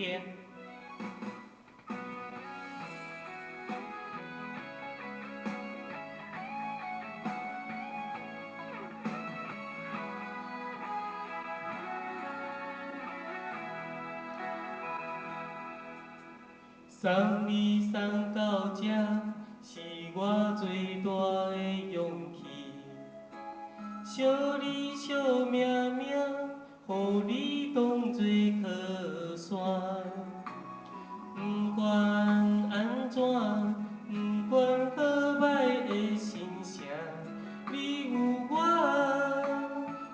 天。送你送到这，是我最大的勇气。小你小命命，予你当作靠山。不管安怎，不管好歹的心声，你有我，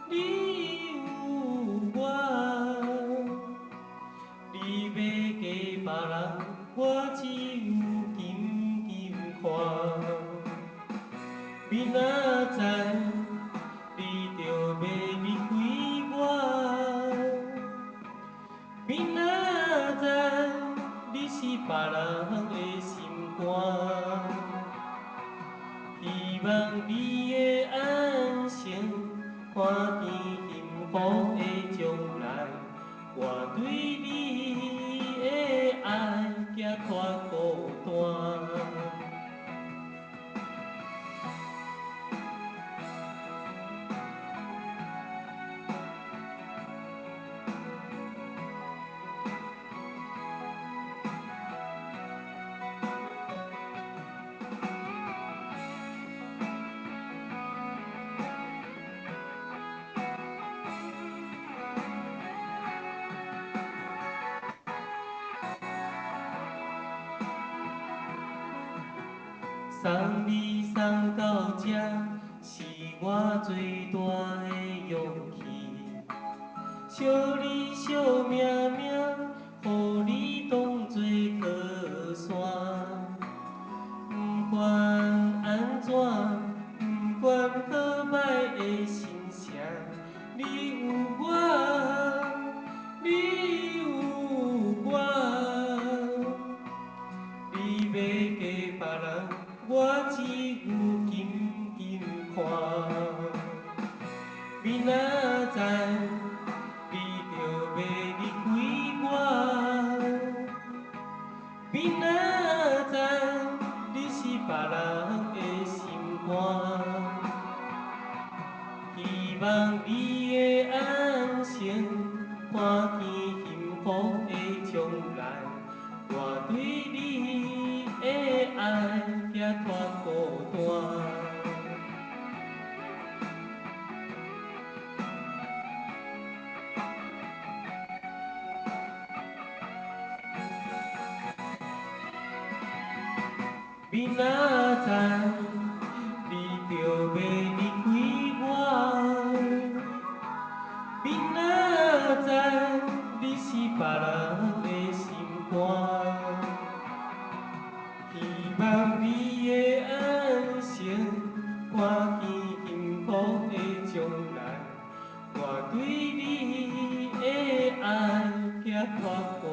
你有我。你要嫁别人，我只有紧紧看。明仔载，你就要离开我。明仔载，你是别人的心肝。希望你会安心，看见幸福的将来。我对你的爱行脱孤单。送你送到这，是我最大的勇气。小你小命命，予你当作靠山。不管安怎，不管好歹的心声，你有我，你有我。你要嫁别人，我只有紧紧看。明仔载，你就要离开我。明仔载，你是别人的心肝。希望你会安心，看见幸福的将来。我对你的爱行脱孤单。明仔载，你就要离开我。明仔载，你是别人的心肝。希望你会安心，看见幸福的将来。我对你的爱行脱孤